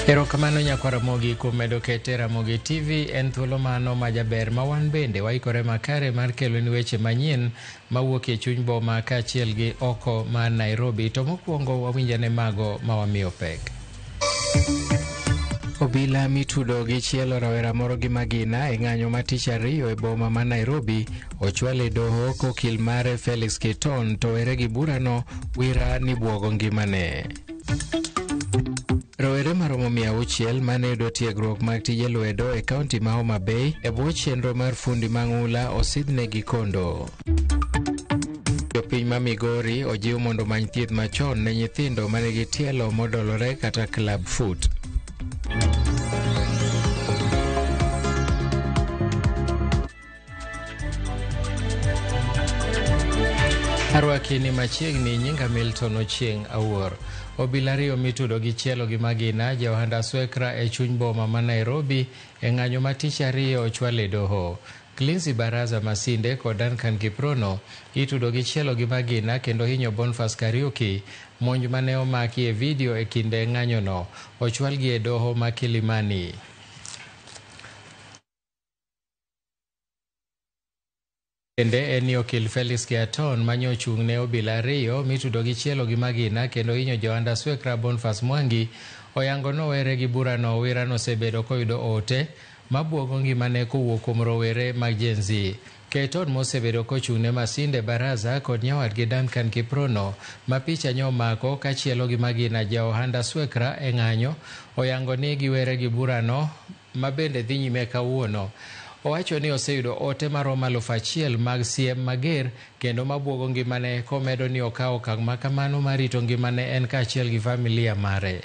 Erokamano nyakwara Mogi kuom medo kete Ramogi TV. En thuolo mano majaber ma wan bende waikore makare mar kelo ni weche manyien mawuok e chuny boma kaachiel gi oko mar Nairobi. To mokwongo wawinjane mago mawamiyo pek. Obila mitudo gi chielo rawera moro gi magina e ng'anyo ma tich ariyo e boma ma Nairobi ochwale doho kokil mare Felix Kiton to were gi burano wira ni buogo ngimane. Rowere maromo 600 mane yudo tiegruok mag tije lwedo e kaunti ma Homa Bay e bwo chenro mar fundi mang'ula osidhnegi kondo. Jopiny ma Migori ojiw mondo many thieth machon ne nyithindo manigi tielo modolore kata club foot. Arwakini machiegni nyinga Milton Ochieng Awuor. Obila ariyo mitudo gi chielo gi magina Johanda Swekra e chuny boma ma Nairobi e ng'anyo ma tich ariyo ochwale doho. Clincy Baraza Masinde kod Duncan Kiprono itudo gi chielo gi magina kendo hinyo Boniface Kariuki. Monj mane omaki e video e kinde ng'anyono ochwal gi e doho ma Kilimani. Ende en okil Felix Kiton manyo chung ne obila ariyo mitudo gi chielo gi magina kendo hinyo Johanda Swekra Boniface Mwangi oyango nowere gi burano wirano osebedo koyudo ote mabuogo ngimane kowuok kuom rowere mag Gen Z. Kiton mosebedo kochung ne Masinde Baraza kod nyawadgi Duncan Kiprono ma picha nyomako kachielo gi magina Johanda Swekra e ng'anyo oyango ni giwere gi burano mabende dhi nyime kawuono. Owacho ni oseyudo ote maromo 1,000 mag siem mager kendo mabuogo ngimane komedo ni okawo okang' makamano mar rito ngimane en kaachiel gi familia mare.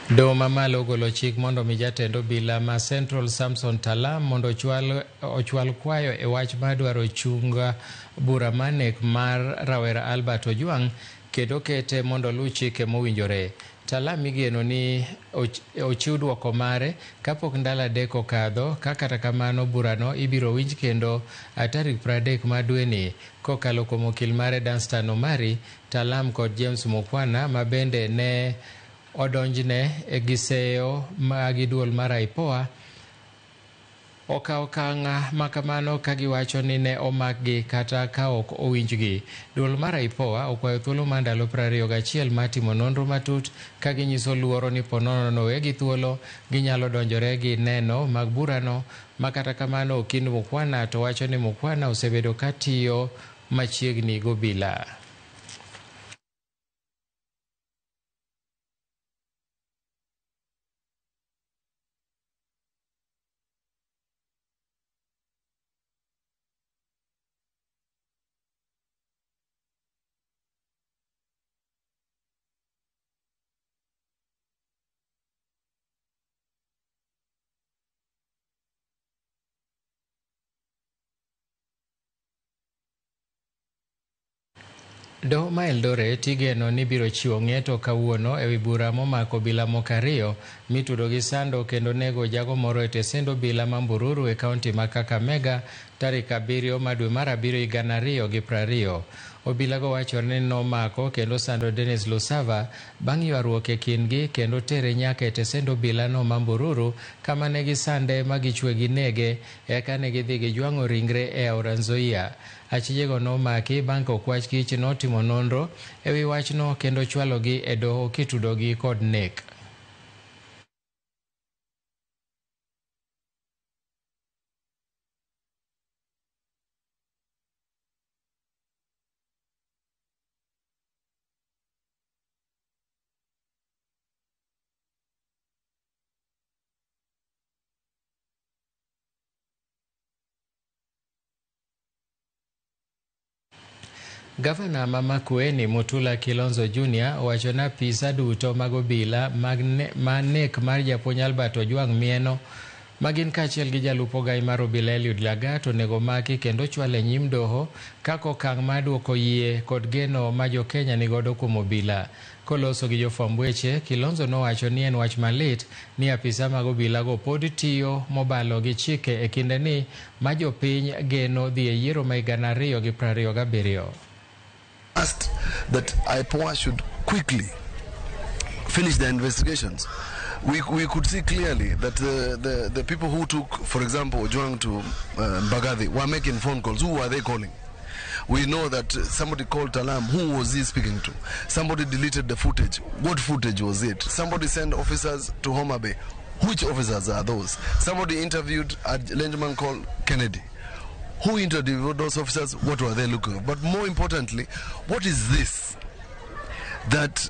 Doho mamalo ogolo chik mondo mi jatend obila ma Central Samson Talam mondo ochwal kwayo e wach madwaro chunga bura manek mar rawera Albert Ojwang kendo kete mondo luw chike mowinjore. Talam igeno ni ochiw duoko mare kapok ndalo 3 okadho, kata kamano burano ibiro winj kendo tarik 30 ma dwe ni kokalo kuom okil mare Danstan Omari. Talam kod James Mukwana ma bende ne odonjne e giseyo mag duol mar IPOA okawo okang' makamano ka giwacho ni ne omakgi kata ka ok owinjgi. Duol mar IPOA okwayo thuolo mar ndalo 21 mar timo nonro matut ka ginyiso luoro ni ponono nowegi thuolo ginyalo donjore gi neno mag burano. Makata kamano okin Mukwana to wacho ni Mukwana osebedo katiyo machiegni gobila. Doho ma Eldoret igeno ni biro chiwo ng'eto kawuono ewi bura momako obila moko ariyo mitudo gi sando kendo nego jago moro e tesend obila ma Mbururu e kaunti ma Kakamega tarik 7 dwe mar 7 2020. Obila go wacho ni nomako kendo sando Dennis Lusava bang' ywaruok e kindgi kendo tere nyaka e tesend obila no ma Mbururu kama ne gisande ma gichwe gi nege eka ne gidhi gijwang'o ringre e aora Nzoia. Achijego nomaki bang' ka okwach kich notimo nonro ewi wachno kendo chwalogi e doho kitudogi kod nek. Gavana ma Makueni Mutula Kilonzo Jr. owacho na apisa duto mag obila mag nek mar japuonj Albert Ojwang Mieno Magin kachiel gi jalup ogai mar obila Eliud Lagat onego maki kendo chwale nyim doho kako okang' mar duoko yie kod geno ma jo Kenya nigodo kuom obila. Koloso gi jofwamb weche, Kilonzo nowacho ni en wach malit ni apisa mag obila go pod tiyo mobalo gi chike e kinde ni ma jopiny geno dhi e yiero ma higa 2027. Asked that IPOA should quickly finish their investigations. We could see clearly that the people who took, for example, Ojwang to Mbagathi were making phone calls. Who were they calling? We know that somebody called Talam. Who was he speaking to? Somebody deleted the footage. What footage was it? Somebody sent officers to Homa Bay. Which officers are those? Somebody interviewed a gentleman called Kennedy. Who interviewed those officers? What were they looking for? But more importantly, what is this? That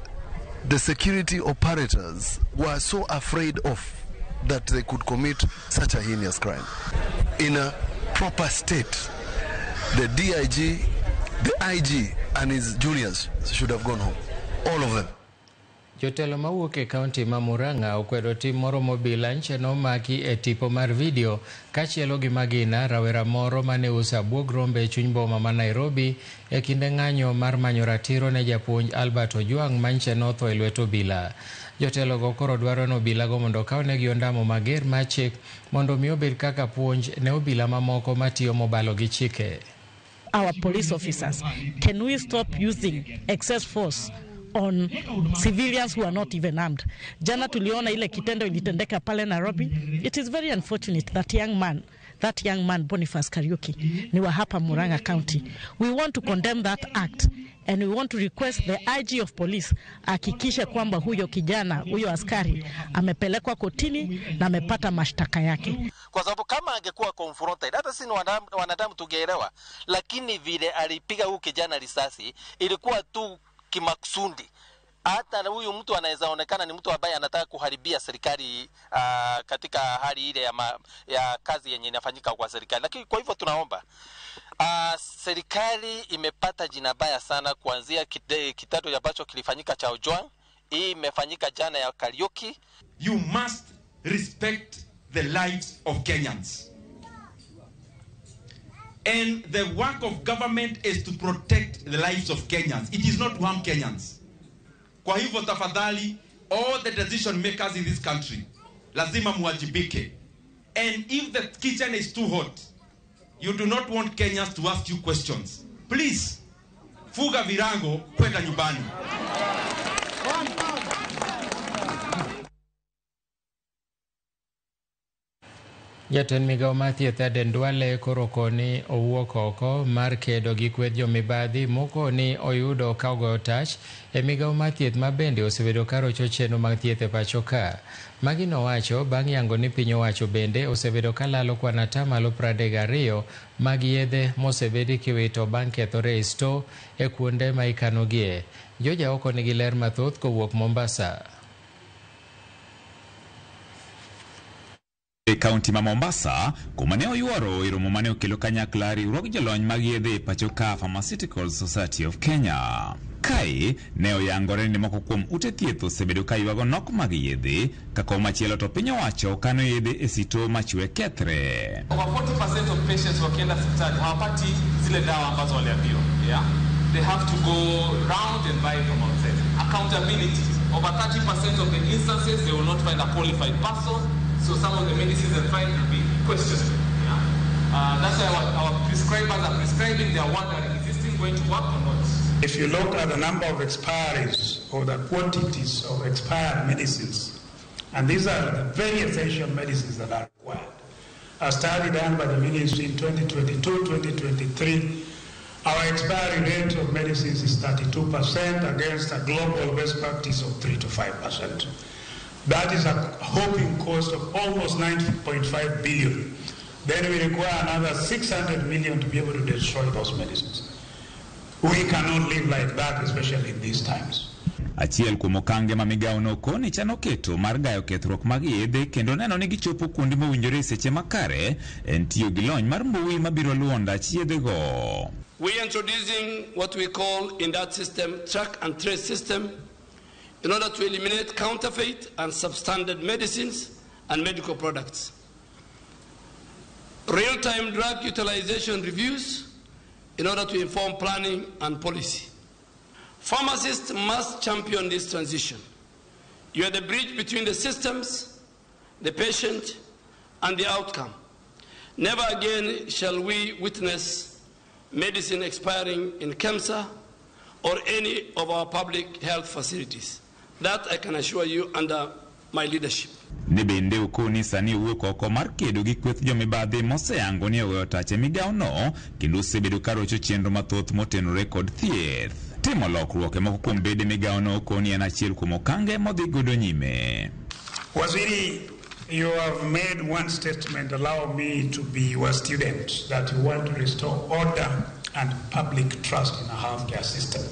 the security operators were so afraid of that they could commit such a heinous crime. In a proper state, the DIG, the IG and his juniors should have gone home. All of them. Jotelo mawuok e kaunti ma Murang'a okwedo tim moro mobila nche nomaki e tipo mar video kachielo gi magina rawera moro mane uso abuog rombe e chuny boma ma Nairobi e kinde ng'anyo mar manyo ratiro ne japuonj Albert Ojwang manche notho e lwet obila. Jotelo go koro dwaro no obila go mondo kawnegi ondamo mager mar chik mondo mi obed kaka puonj ne obila mamoko matiyo mobalo gi chike. Our police officers, can we stop using excess force on civilians who are not even armed? Jana tuliona ile kitendo ilitendeka pale Nairobi. It is very unfortunate that young man Boniface Kariuki ni wa hapa Murang'a County. We want to condemn that act and we want to request the IG of police hakikishe kwamba huyo kijana, huyo askari amepelekwa kotini na amepata mashtaka yake. Kwa sababu kama angekuwa confronted, hata sisi wanadamu tungeelewa, lakini vile alipiga huyo kijana risasi ilikuwa tu kimakusudi. Hata huyu mtu anaweza onekana ni mtu ambaye anataka kuharibia serikali katika hali ile ya kazi yenye inafanyika kwa serikali. Lakini kwa hivyo tunaomba serikali imepata jina baya sana kuanzia kitendo ambacho kilifanyika cha Ojwang. Hii imefanyika jana ya Kariuki. You must respect the lives of Kenyans. And the work of government is to protect the lives of Kenyans. It is not to harm Kenyans. Kwa hivyo tafadhali, all the decision makers in this country, lazima muwajibike. And if the kitchen is too hot, you do not want Kenyans to ask you questions, please, fuga virango kwenda nyumbani. Jatend migao mar thieth Aden Duale koro koni owuok oko mar kedo gi kweth jomibadhi moko ni oyudo ka ogoyo tach e migao mar thieth ma bende osebedo ka rocho chenro mag thieth e pacho ka. Magi nowacho bang' yango ni piny owacho bende osebedo ka lalo kwan 32% mag yedhe mosebedi kiwito bang' kethore e sto e kuonde ma ikanogie. Joja oko nigi ler mathoth kowuok Mombasa. Kaunti ma Mombasa, kuma ne oyuoro e romo mane okelo kanyakla riwruog jolony mag yedhe e pacho ka Pharmaceutical Society of Kenya. Kae ne oyangore ni moko kuom ute thieth osebedo ka ywago nok mag yedhe kaka machielo to piny owacho kano yedhe e sito machwe kethre. Over 40% of patients wakienda hospitali hawapati zile dawa ambazo waliambiwa. They have to go round and buy from outside. Accountability. Over 30% of the instances they will not find a qualified person. So some of the medicines and find will be questioned. That's why our prescribers are prescribing. They are wondering, is this thing going to work or not? If you look at the number of expiries or the quantities of expired medicines, and these are the very essential medicines that are required. A study done by the ministry in 2022-2023, our expiry rate of medicines is 32% against a global best practice of 3 to 5%. That is a hoping cost of almost 90.5 billion. Then we require another 600 million to be able to destroy those medicines. We cannot live like that, especially in these times. Achiel kuom okange ma migao no koni chano keto mar gayo kethruok mag yedhe kendo neno ni gichopo kuonde mowinjore seche makare en tiyo gi lony mar mbui mabiro luwo ndach yedhe go. We are introducing what we call in that system track and trace system in order to eliminate counterfeit and substandard medicines and medical products. real-time drug utilization reviews in order to inform planning and policy. Pharmacists must champion this transition. You are the bridge between the systems, the patient, and the outcome. Never again shall we witness medicine expiring in KEMSA or any of our public health facilities. That I can assure you under my leadership. Ne bende ukoni sani uwuok oko mar kedo gi kweth jomibadhi moseyango ni oweyo tache migaono kendo osebedo ka rocho chenro mathoth motenore kod thieth. Timo lokruok moko kuom bede migaono okoni en achiel kuom okange modhi godo nyime. Waziri, you have made one statement, allow me to be your student, that you want to restore order and public trust in the healthcare system.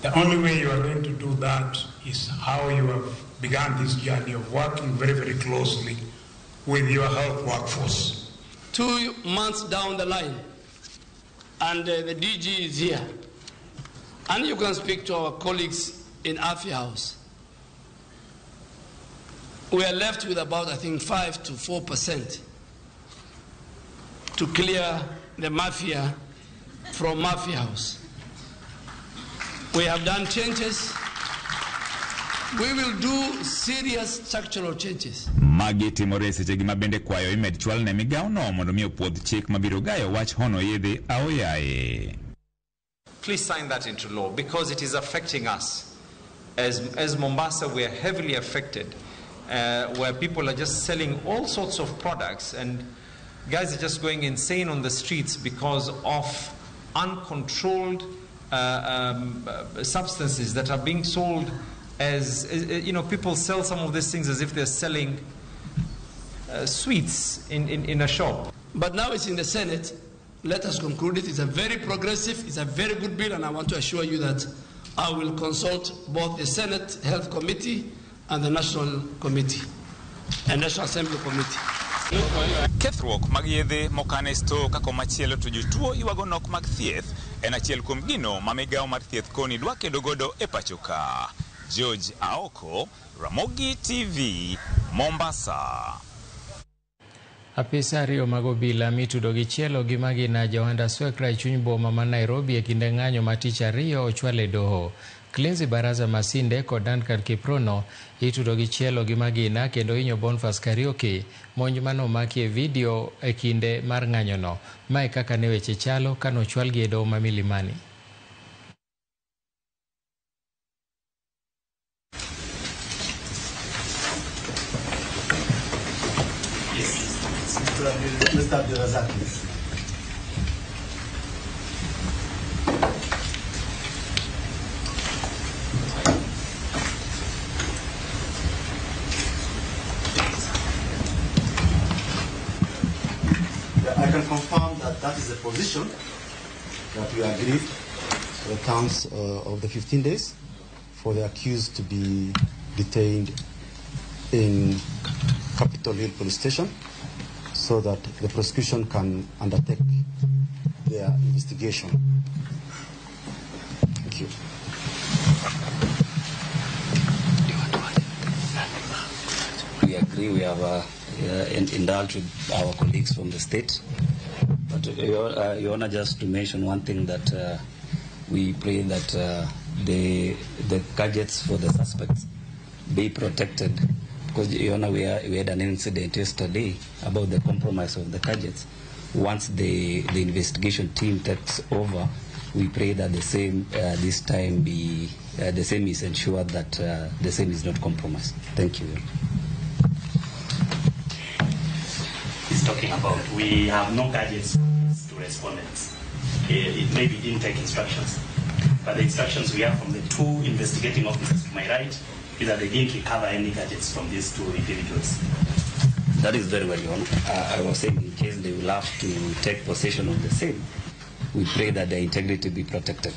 The only way you are going to do that is how you have begun this journey of working very, very closely with your health workforce. 2 months down the line, and the DG is here, and you can speak to our colleagues in Afia House. We are left with about, I think, 5 to 4% to clear the mafia from Mafia House. We have done changes. We will do serious structural changes. Magi timore seche gima bende kwayo imed chwal ne migaono mondo mi opuodh chik mabiro gayo wach hono yedhe aoyaye. Please sign that into law because it is affecting us. As Mombasa, we are heavily affected, where people are just selling all sorts of products and guys are just going insane on the streets because of uncontrolled substances that are being sold as you know, people sell some of these things as if they're selling sweets in a shop. But now it's in the Senate. Let us conclude it. It's a very progressive, it's a very good bill, and I want to assure you that I will consult both the Senate Health Committee and the National Committee and National Assembly Committee. Kethruok mag yedhe mokane sto kako machielo to jotuo iwago nok mag thieth en achiel kuom gino ma migao mar thieth koni dwa kedo godo e pacho ka. George Aoko, Ramogi TV, Mombasa. Apisa ariyo mag obila mitudo gi chielo gi magina Joanda Swekra e chuny boma ma Nairobi e kinde ng'anyo ma tich ariyo ochwal e doho. Cleansy Baraza Masinde kod Duncan Kiprono itudo gi chielo gi magina kendo inyo Boniface Kariuki monj manomaki e video e kinde mar ng'anyono. Mae kaka ne weche chalo kanochwal gi e doho ma Milimani. Mr. Abdulrazak. I can confirm that that is the position that we agreed for the terms of the 15 days for the accused to be detained in Capitol Hill Police Station, so that the prosecution can undertake their investigation. Thank you. We agree. We have indulged with our colleagues from the state. But Your Honor, just to mention one thing, that we pray that the gadgets for the suspects be protected. Because, Your Honor, we had an incident yesterday about the compromise of the gadgets. Once the investigation team takes over, we pray that the same this time be the same is ensured that the same is not compromised. Thank you. He's talking about we have no gadgets to respondents. It maybe didn't take instructions, but the instructions we have from the two investigating officers to my right is that they didn't recover any gadgets from these two individuals. That is very well, Your Honor. I was saying in case they will have to take possession of the same, we pray that their integrity be protected.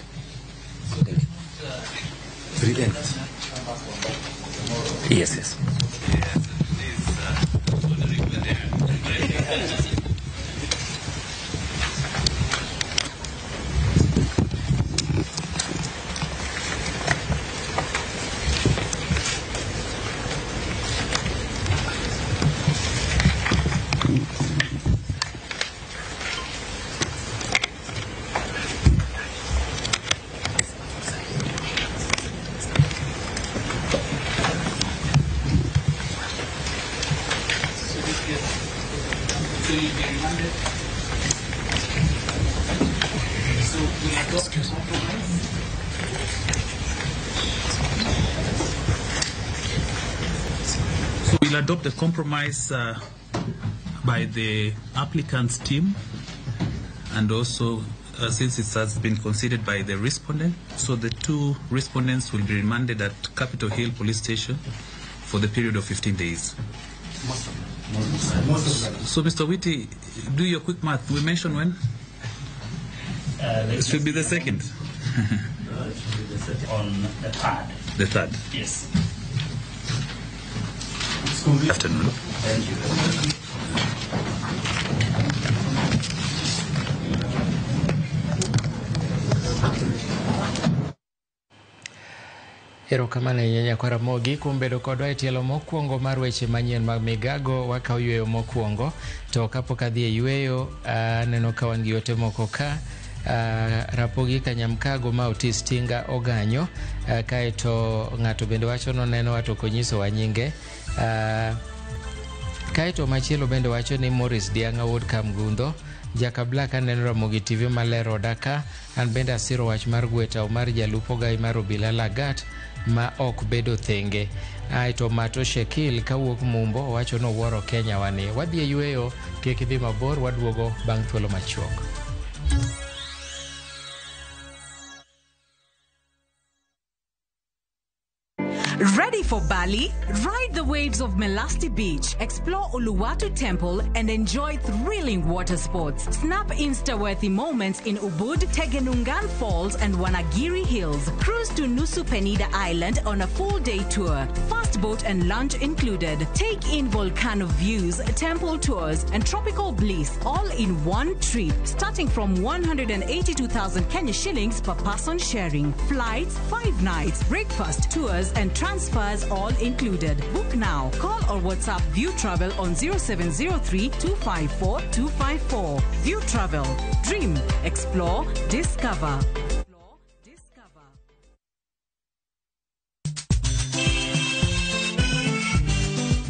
Thank you. Yes. will be remanded. So we adopt a compromise. So we'll adopt a compromise by the applicant's team, and also since it has been considered by the respondent, so the two respondents will be remanded at Capitol Hill Police Station for the period of 15 days. So, Mr. Whitty, do your quick math. We mentioned when? It should be the second. On the 3rd. The 3rd. Yes. Good afternoon. Thank you. Erokamano ahinya Kwaramogi kuom bedo kodwa e tielo mokwongo mar weche manyien mag migago. Wakawo yweyo mokwongo, to kapok adhi e yweyo aneno ka wan gi ote moko ka. Rapogi Kanyamkago ma Otis Tinga Oganyo, kaeto ng'ato bende wacho noneno wato konyiso nyinge. Kaeto machielo bende wacho ni Morris Dianga Wood Kamgundo. Jaka Black aneno Ramogi TV Maler Odaka. An bende asiro wach mar Gweta mar jalupo gai mar obila Lagat ma ok bedo thenge. Aeto Mato Shekil kawuok Mumbo wacho no wuoro Kenya wani. Wadhi e yweyo, kik idhi mabor, waduogo bang' thuolo machuok. Ready for Bali? Ride the waves of Melasti Beach, explore Uluwatu Temple, and enjoy thrilling water sports. Snap Insta-worthy moments in Ubud, Tegenungan Falls, and Wanagiri Hills. Cruise to Nusu Penida Island on a full-day tour. Fast boat and lunch included. Take in volcano views, temple tours, and tropical bliss, all in one trip, starting from 182,000 Kenya shillings per person sharing. Flights, 5 nights, breakfast, tours, and transfers all included. Book now. Call or WhatsApp View Travel on 0703 254 254. View Travel. Dream, explore, discover.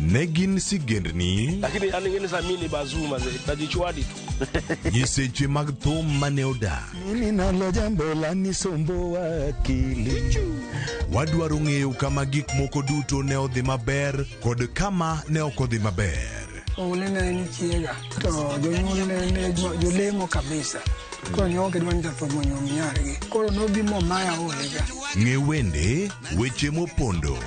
Negin sigendni lakini alingeni samini bazuma tajichwadi tu nyiseche mag thum mane oda mimi nalo jambo la nisombo akili wadwaro ng'eyo kama gik moko duto ne odhi maber kod kama ne ok odhi maber. Olene ni chiega to jonyuol ne jolemo kabisa ko ne ok dwan japo monyo miargi koro no bimo maya olega ng'e wende weche mopondo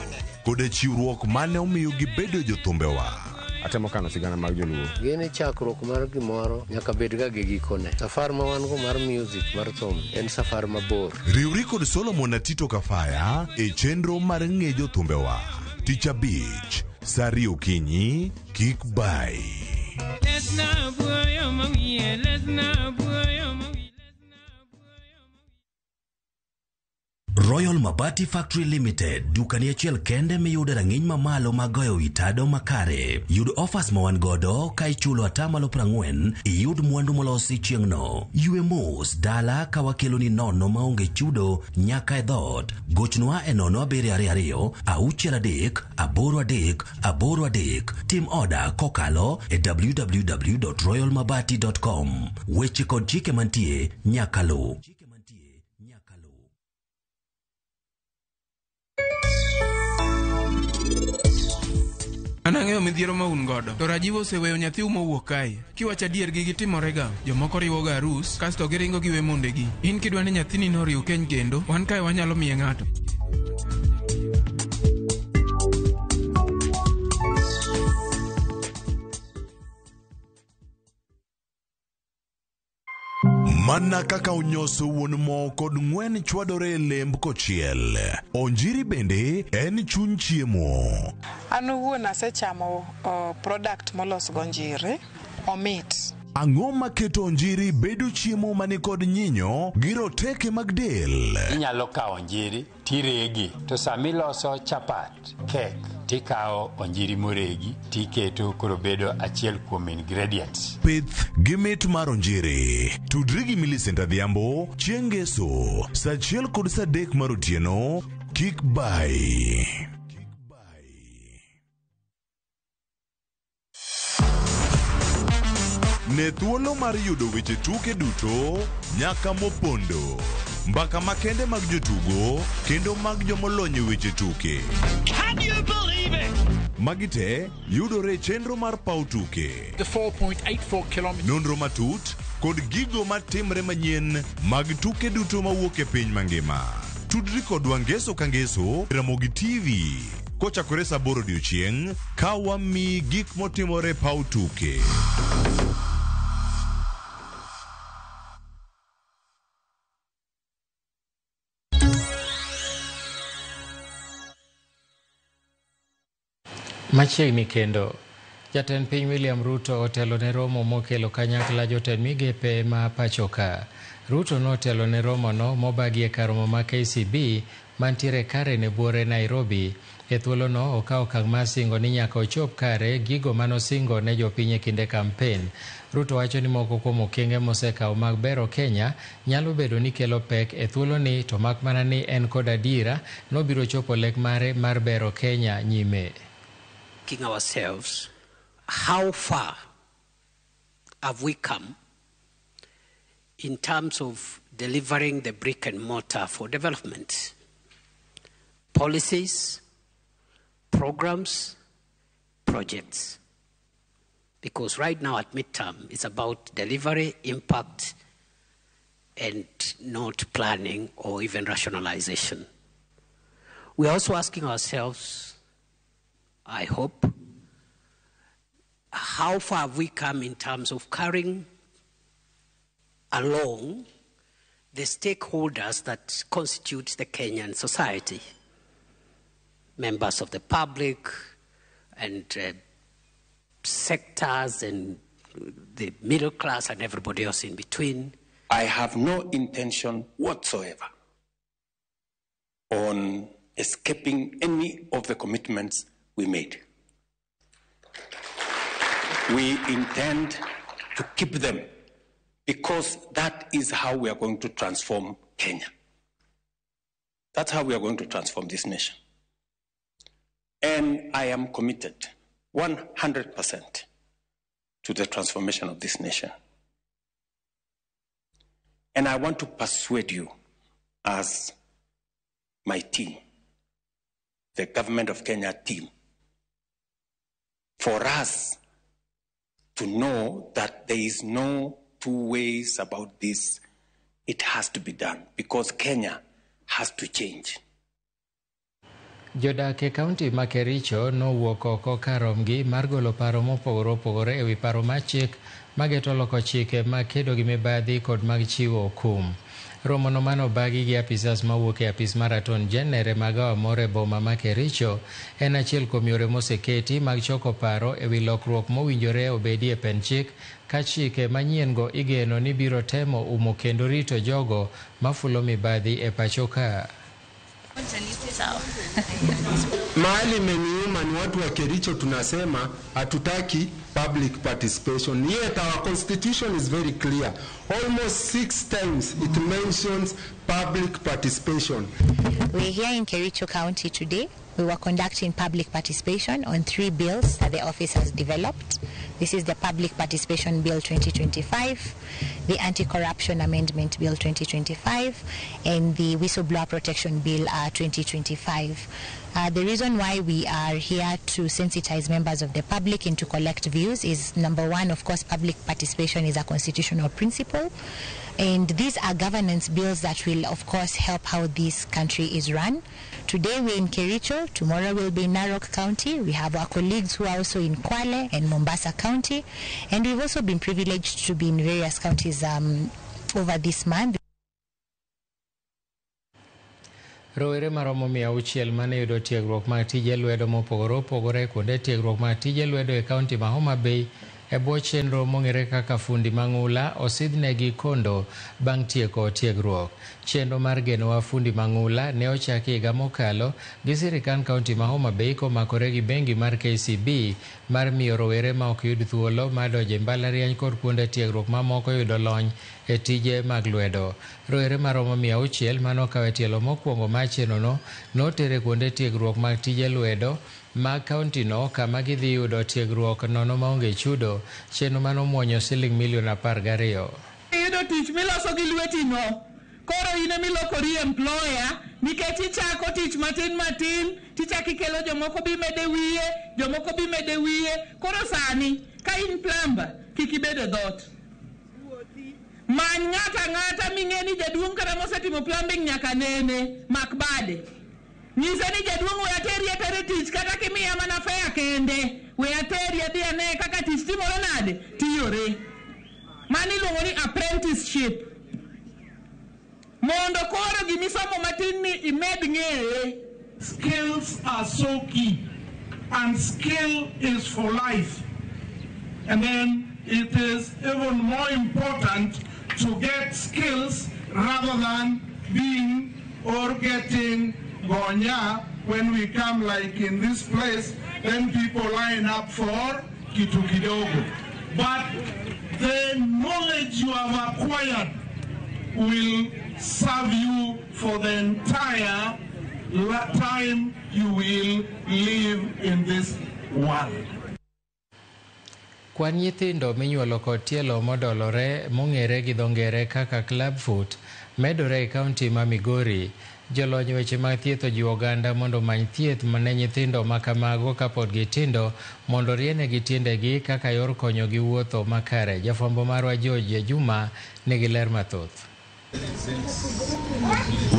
kod chiwruok mane omiyo gibedo jothumbewa. Atemo kano sigana mag joluo. Gene chakruok mar gimoro nyaka bed ga gi gikone. Safar ma wan go mar music mar thum en safar mabor. Riwri kod Solomon Atito Kafaya e chenro mar ng'e jothumbewa. Tich Abich, Sari Okinyi, kik bai. Royal Mabati Factory Limited, dukani achiel kende miyude rang'iny mamalo mag goyo itado makare. Yud offers ma wan godo ka ichulo atamalo 40, iyud mwandu molosi chieng'no. Yue mos dala ka wakelo ni nono maonge chudo nyaka e dhot. Gochnwa e 07222 683 883. Tim order kokalo e www.royalmabati.com. Weche kod chike mantie nyakalo. Anang'eyo midhiero ma un godo. To Rajiv oseweyo nyathi mowuok kae. Kiwacho adier gigi timorega. Jomoko riwoga arus, kasto giringo giwe mondegi. In kidwa ni nyathini noriw keny kendo, wan kae wanyalo miye ng'ato. Mana kaka onyoso wuon mo kod ng'wen chwadore lemb kochiel, Onjiri bende en chuny chiemo. An wuon asechamo product molos go Onjiri, omit. Ang'o maketo Onjiri bedo chiemo mani kod nyinyo gi roteke mag del? Inyalo kawo Onjiri tiregi, to samiloso chapat, kek, tikawo Onjiri moregi tiketo koro bedo achiel kuom ingredients. Pith gi mit mar Onjiri. Tudri gi Millicent Adhiambo chieng' Ngeso saa 1 kod saa 3 mar otieno. Kik bai. Ne thuolo mar yudo weche tuke duto nyaka mopondo. Mbaka makende mag jotugo kendo mag jomolony e weche tuke. Can you believe it? Magite yudore chenro mar pau tuke. The 4.84 kilometers. Nonro matut kod gigo matimre manyien mag tuke duto mawuok e piny mangima. Tudri kodwa ngeso ka ngeso Ramogi TV. Kochakore saa 8 odiechieng' ka wami gik motimore pau tuke. Machiegni kendo Jatend piny William Ruto otelo ne romo mokelo kanyakla jotend migepe ma pachoka. Ruto notelo ne romo no mobagi e karomo ma KCB mantiere kare ne buore Nairobi. E thuolo no okawo okang' mar singo ni nyaka ochop kare gigo manosingo ne jopiny e kinde kampen. Ruto wacho ni moko kuom okenge mosekawo mag bero Kenya nyalo bedo ni kelo pek e thuolo ni, to mak mana ni en kod adiera nobiro chopo lek mare mar bero Kenya nyime. Ourselves, how far have we come in terms of delivering the brick and mortar for development? Policies, programs, projects. Because right now at midterm, it's about delivery, impact, and not planning or even rationalization. We're also asking ourselves, I hope, how far have we come in terms of carrying along the stakeholders that constitute the Kenyan society, members of the public and sectors and the middle class and everybody else in between. I have no intention whatsoever on escaping any of the commitments we made. We intend to keep them because that is how we are going to transform Kenya. That's how we are going to transform this nation. And I am committed 100% to the transformation of this nation. And I want to persuade you as my team, the Government of Kenya team, for us to know that there is no two ways about this. It has to be done because Kenya has to change. Jodak e kaunti ma Kericho nowuok oko karomgi mar golo paro mopogore opogore ewi paro mar chik mageto loko chike mag kedo gi mibadhi kod mag chiwo kum. Romo no mano bagi gi apisas mawuok e apis mar Attorney General magawa more boma ma Kericho en achiel kuom yore moseketi mag choko paro ewi lokruok mowinjore obedi e pen chik ka chike manyien go igeno ni biro temo umo kendo rito jogo mafulo mibadhi e pachoka. Mahali meniuma ni watu wa Kericho tunasema hatutaki public participation. Yet our constitution is very clear. Almost 6 times it mentions public participation. We're here in Kericho County today. We were conducting public participation on 3 bills that the office has developed. This is the Public Participation Bill 2025, the Anti-Corruption Amendment Bill 2025, and the Whistleblower Protection Bill 2025. The reason why we are here to sensitize members of the public and to collect views is, number one, of course, public participation is a constitutional principle. And these are governance bills that will, of course, help how this country is run. Today we're in Kericho, tomorrow we'll be in Narok County. We have our colleagues who are also in Kwale and Mombasa County. And we've also been privileged to be in various counties over this month. Rowere maromo 600 mane yudo tiegruok mag tije lwedo mopogore opogore kuonde tiegruok mag tije lwedo e kaunti ma Homa Bay e bwo chenro mong'ere kaka fundi mang'ula osidhnegi kondo bang' tieko tiegruok. Chenro mar genowa fundi mang'ula ne ochaki higa mokalo gi sirikal kaunti ma Homa Bay komakore gi bengi mar KCB mar miyo rowere ma ok yud thuolo mar donjo e mbalariany kod kuonde tiegruok mamoko yudo lony e tije mag lwedo. Roere maromo 600 manokawe tielo mokwongo mar chenrono notere kuonde tiegruok mag tije lwedo mag kauntino kama gidhi yudo tiegruok nono maonge chudo, chenro manomwonyo siling milion 12. Iyudo tich miloso gi lweti no. Koro ine milokori employer nikech ichako tich matin tichaki kelo jomoko bi mede wiye koro sani ka in plumber kik ibedo dhot many ng'ata ming'eni jaduong' kata mosetimo plumbing nyaka nene mak bade nyise ni jaduong' we ateri tich kata kimiya mana fea kende we ateri adhi ane kaka tich timore nade tiyore mani luongo ni apprenticeship mondo koro gimisomo matin ni imed ng'eye. Skills are so key and skill is for life, and then it is even more important to get skills rather than being or getting gonya when we come like in this place, then people line up for kitu kidogo, but the knowledge you have acquired will serve you for the entire time you will live in this world. Kwan nyithindo minyuolo kod tielo modolore mong'ere gi dho ngere kaka clubfoot medore e kaunti ma Migori. Jolony weche mag thieth ojiwo oganda mondo many thieth ne nyithindo makamago kapod gitindo mondo rienegi tiendegi kaka yor konyogi wuotho makare. Jafwambo marwa George Juma nigi ler mathoth.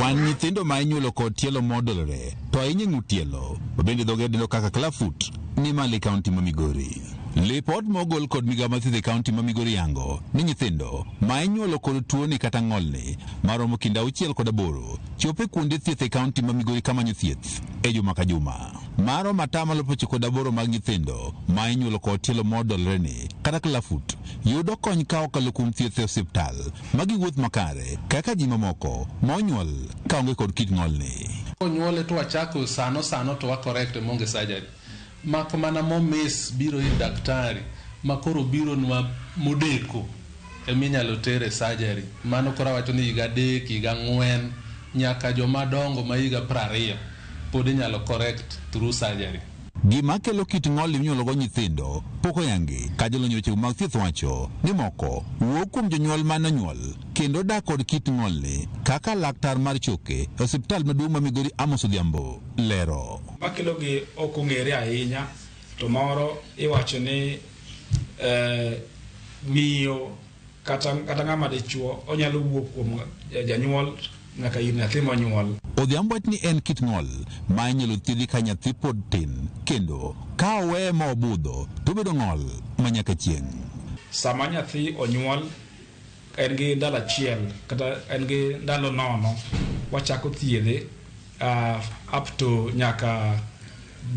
Wan nyithindo ma inyuolo kod tielo modolore to ahinya ng'ut tielo bende dho ngere kaka clubfoot ni mali kaunti ma Migori. Lipot mogol kod migawo mar thieth e kaunti ma Migori yango ni nyithindo ma inyuolo kod tuoni kata ng'olni maromo kind 6 kod 8 chopo e kuonde thieth e kaunti ma Migori kamanyo thieth e juma ka juma. Maromo 98 mag nyithindo ma inyuolo kod tielo modolore ni kata clubfoot yudo kony ka okalo kuom thieth e osiptal ma giwuoth makare kaka ji mamoko ma onyuol ka onge kod kit ng'olni. Onyuole to wachako sano to wa correct monge surgery. Mak mana momis biro ir daktari makoro biro nwa modeko eminyalo tere surgery. Mano kora wacho ni higa 3 higa 4 nyaka joma dongo ma higa 20 pod inyalo correct through surgery. Gima kelo kit ng'ol minyuolo go nyithindo pok oyangi ka jolony weche mag thieth wacho ni moko wuok kuom jonyuol manonyuol kendo dak kod kit ng'olni kaka laktar mar choke e osiptal maduong' ma Migori Amos Odhiambo lero. Makelo gi ok ong'ere ahinya to moro iwacho ni miyo kata ng'ama dichuo onyalo wuok kuom janyuol nyaka ir nyathi monyuol. Odhiambo ni en kit ng'ol ma inyalo thiedhi ka nyathi pod tin kendo ka owe ma obudho to bedo ng'ol ma nyaka chieng'. Sama nyathi onyuol en gi ndalo achiel kata en gi ndalo nono wachako thiedhe up to nyaka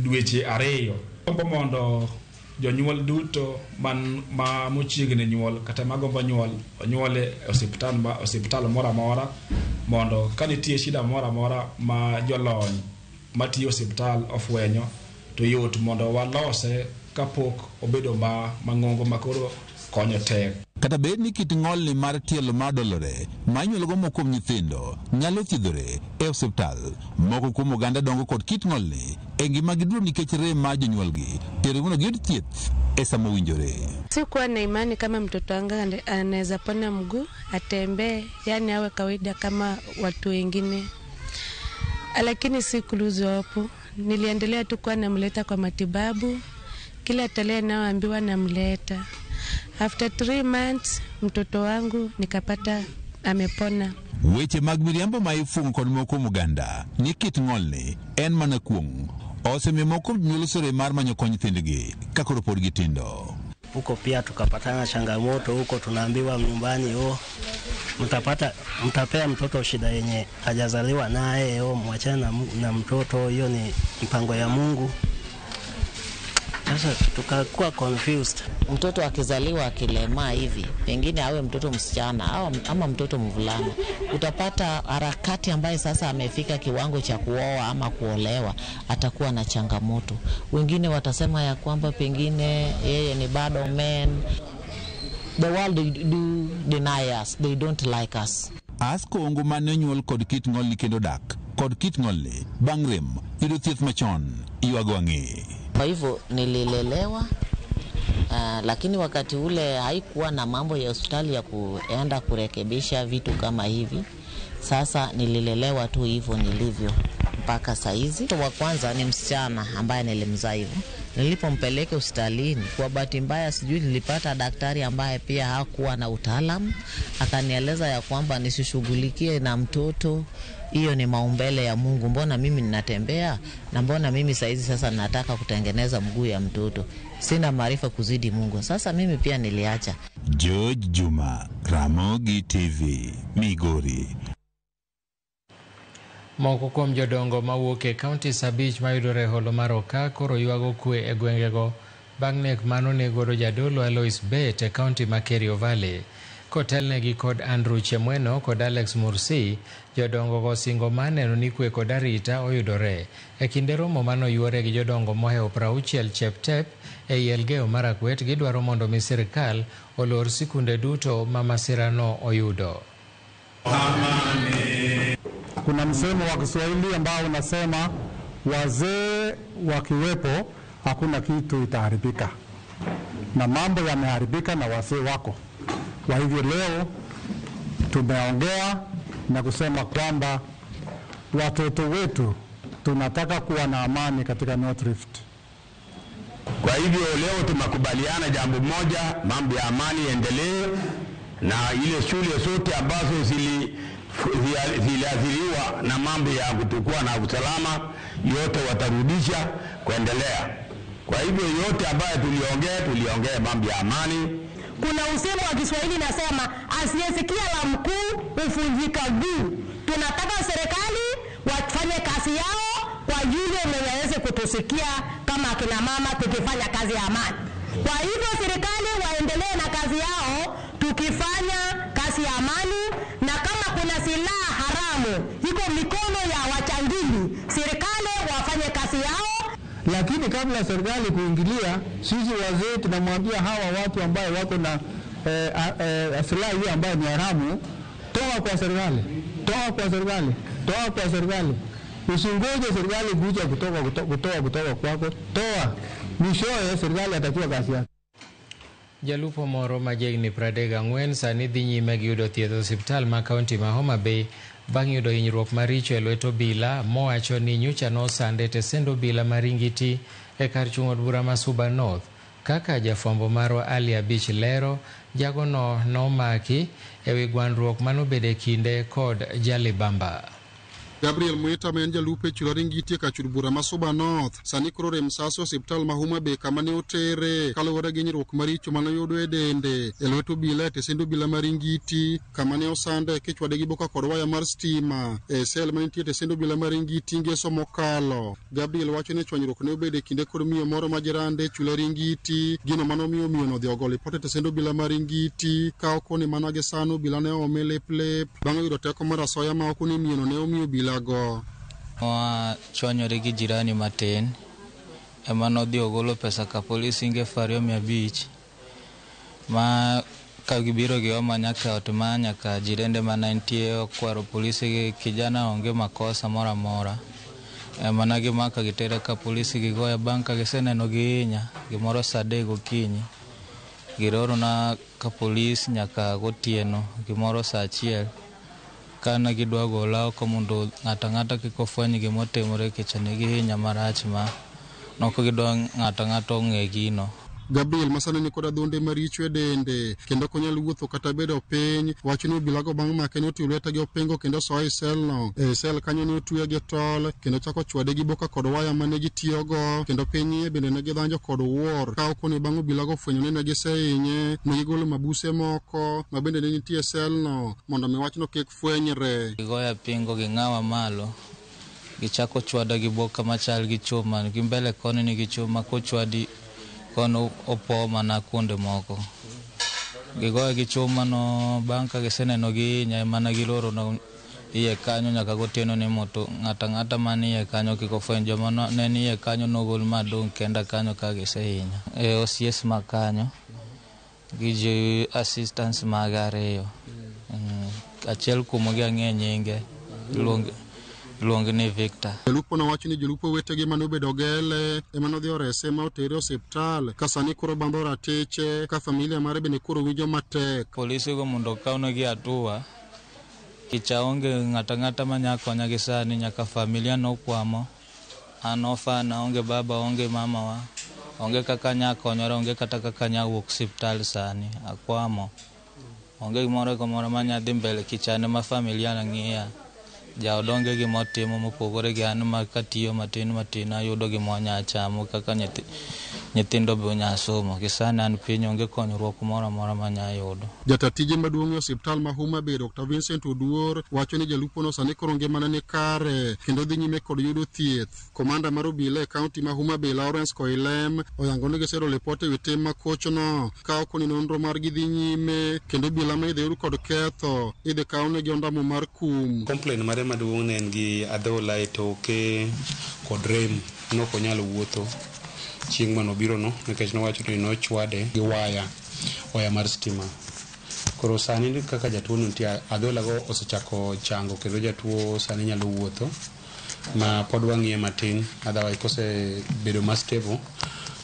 dweche 2. Gombo mondo jonyuol duto ma mochiegni nyuol kata magombo nyuol e osiptal moro amora mondo ka nitie shida moro amora ma jolony matiyo osiptal ofwenyo to yot mondo walose kapok obedo mang'ongo makoro konyo tek. Kata bed ni kit ng'olni mar tielo madolore ma inyuolo go moko kuom nyithindo nyalo thiedhore e osiptal, moko kuom oganda dongo kod kit ng'olni e ngima gi duto nikech rem mar jonyuolgi tero mondo giyud thieth e sama owinjore. Sikuwa na imani kama mtoto wangu anaweza pona mguu atembee, yani awe kawaida kama watu wengine, lakini siku lose hope. Niliendelea tu kuwa namleta kwa matibabu, kila tarehe naoambiwa namleta. After 3 months mtoto wangu nikapata amepona. Weche mag miriambo ma ifungo kod moko muganda ni kit ng'olni en mana kuong osemiyo moko nyuolo sore mar manyo kony nyithindgi kakoro pod gitindo. Huko pia tukapatana changamoto huko, tunaambiwa nyumbani mtapea mtoto shida yenye hajazaliwa naye, mwachana na mtoto, hiyo ni mpango ya Mungu. Sasa tukakuwa confused. Mtoto akizaliwa akilemaa hivi, pengine awe mtoto msichana ama mtoto mvulana, utapata harakati ambaye sasa amefika kiwango cha kuoa ama kuolewa, atakuwa na changamoto. Wengine watasema ya kwamba pengine yeye ni bado man. The world do deny us. They don't like us. Asko ongo mane nyuol kod kit ng'olni kendo dak kod kit ng'olni bang' rem yudo thieth machon iwago ang'e. Kwa hivyo nililelewa lakini wakati ule haikuwa na mambo ya hospitali ya kuenda kurekebisha vitu kama hivi. Sasa nililelewa tu hivyo nilivyo mpaka saizi. Wa kwanza ni msichana ambaye nilimzaa hivyo. Nilipompeleka hospitalini, kwa bahati mbaya sijui nilipata daktari ambaye pia hakuwa na utaalamu, akanieleza ya kwamba nisishughulikie na mtoto, hiyo ni maumbile ya Mungu. Mbona mimi ninatembea na mbona mimi saizi sasa nataka kutengeneza mguu ya mtoto? Sina maarifa kuzidi Mungu. Sasa mimi pia niliacha. George Juma, Ramogi TV, Migori. Moko kuom jodongo mawuok e kauntis abich mayudore holo mar Oka koro ywago kwe e gwengego bang' nek manonego jadolo Alois Bet e kaunti ma Kerio Valley. Kotelnegi kod Andrew Chemweno kod Alex Mursi, jodongo go singo maneno ni kwe kod arita oyudore e kinde romo manoyuore gi jodongo mohewo 60 Cheptep e Elgeyo Marakwet. Gidwaro mondo mi sirikal olor sikunde duto ma masirano oyudo. Kuna msemo wa Kiswahili ambao unasema wazee wakiwepo hakuna kitu itaharibika, na mambo yameharibika na wazee wako. Kwa hivyo leo tumeongea na kusema kwamba watoto wetu tunataka kuwa na amani katika North Rift. Kwa hivyo leo tumekubaliana jambo moja, mambo ya amani endelee, na ile shule zote ambazo ziliathiriwa na mambo ya kutokuwa na usalama yote watarudisha kuendelea. Kwa hivyo yote ambayo tuliongea mambo ya amani. Kuna usemo wa Kiswahili nasema asiyesikia la mkuu huvunjika guu. Tunataka serikali wafanye kazi yao kwa yule mwenye aweze kutusikia kama akina mama tukifanya kazi ya amani. Kwa hivyo serikali waendelee na kazi yao tukifanya kazi ya amani, na kama kuna silaha haramu iko mikono ya wachangili, serikali wafanye kazi yao. Lakini kabla serikali kuingilia, sisi wazee tunamwambia hawa watu ambao wako na silaha hiyo ambayo ni haramu, toa kwa serikali, toa kwa serikali, toa kwa serikali. Usingoje serikali kuja kutoa kwako, toa. Mwishowe serikali atakiwa kazi yake. Jalupo moro ma jegni 34 sani dhi nyime gi yudo thieth osiptal ma kaunti ma Homa Bay bang' yudo hinyruok maricho e lwet obila mowacho ni nyocha nosande tesend obila maringiti e kar chung' od bura ma Suba North. Kaka jafwambo marwa Ali Abich lero, jagono nomaki e wi gwandruok manobede kinde kod Jalibamba. Gabriel Mweta ma en jalupe chulo ringiti ka chud bura ma Suba North sani koro rem sase osiptal ma Homa Bay kama ne otere kaluwore gi hinyruok maricho manoyudo e dende e lwet obila tesend obila maringiti kama ne osande kichwade gi boka kod waya mar stima e sel manitie tesend obila maringiti ngeso mokalo. Gabriel wacho ni chwanyruok ne obede kinde kod miyo moro ma jirande chulo ringiti, gino manomiyo miyo no dhi ogolo ripot tesend obila maringiti ka okoni mano gi sano obila ne ome lep bang' yudo teko mar asoya ma okoni miyo no ne omiyo obila go. Chwanyore gi jirani matin ema nodhi ogolo pesa ka polisi inge 2,500 ma ka gibiro gi oma nyaka ot ma nyaka jirende manentie okwaro polisi gi kijana onge makosa mora mora ema na gimaka gitere ka polisi gigoya banka giseneno gihinya gimoro saa 3 gokinyi giroro na ka polisi nyaka gotieno gimoro saa 1 kana gidwa gola oko mondo ng'ata kikofweny gimotimore kichane gihinya marach ma noko gidwa ng'ata ong'e gino. Gabriel masane ni koda dhonde maricho e dende kendo konyal wuotho kata bedo piny, wacho ni obilago bang' make ne otiyo lweta gi opengo kendo soa sel no e sel kanyo ne otwe gi tol kendo chako chwade gi boka kod waya mane gitiyogo kendo piny bende ne gidhanjo kod wuor ka okoni bang' obilago fwenyo ne gisehinye ne gigolo mabuse moko ma bende ne nitie sel no mondo mi wachno kik fwenyre. Gigoya pingo gi ng'awa malo gichako chwada gi boka machal gi chuma gi mbele koni ni gi chuma kochwadi kono opo mana kuonde moko gigoya gi chuma no banka giseneno gihinya mana giloro no iye kanyo nyaka gotieno ni moto ng'ata mani iye kanyo kiko fwenyo joma ne iye kanyo nogol madong kenda kanyo ka gisehinya e osies ma kanyo gi jo assistance mag ariyo. Achiel kuom gi ang'e nyinge luong ni Victor. Jalupo nowacho ni jolupo wetegi mane obedo gele ema nodhi orese ma otere osiptal ka sani koro bandho ratiche ka familia mare bende koro winjo matek. Polisi go mondo okawnegi hatua kicha onge ng'ata manya konya gi sani nyaka familia nokwamo. An ofana onge baba onge mama wa onge kaka nya konyore onge kata kaka nya wuok osiptal sani akwamo. Onge gimoro manya dhi mbele kichane ma familia na ng'iya. Ja odonge gi motimo mopogore gi an ma katiyo matin ayudo gi monya chamo kaka nyithindo be nya somo kisana an piny onge konyruok moro manya yudo. Jatatije maduong' e osiptal ma Homa Bay Dr. Vincent Oduor wacho ni jalupo no sani koro ngimane ni kare kendo dhi nyime kod yudo thieth. Komanda mar obila e kaunti ma Homa Bay Lawrence Koilem oyango ni gisero lipote wi tim makochno ka ok ni nonro mar gi dhi nyime kendo obila ma idhi kod ketho idhi kaune gi ondamo mar kum. Complain mare maduong' ne en gi adhola e toke kod rem nok onyalo wuotho chieng' manobiro no nikech nowacho ni nochwade gi waya mar stima. Koro sani kaka jatuo nitie adhola go osechako chango kendo jatuo sani nyalo wuotho ma pod wang'iye matin otherwise kose bedo ma stable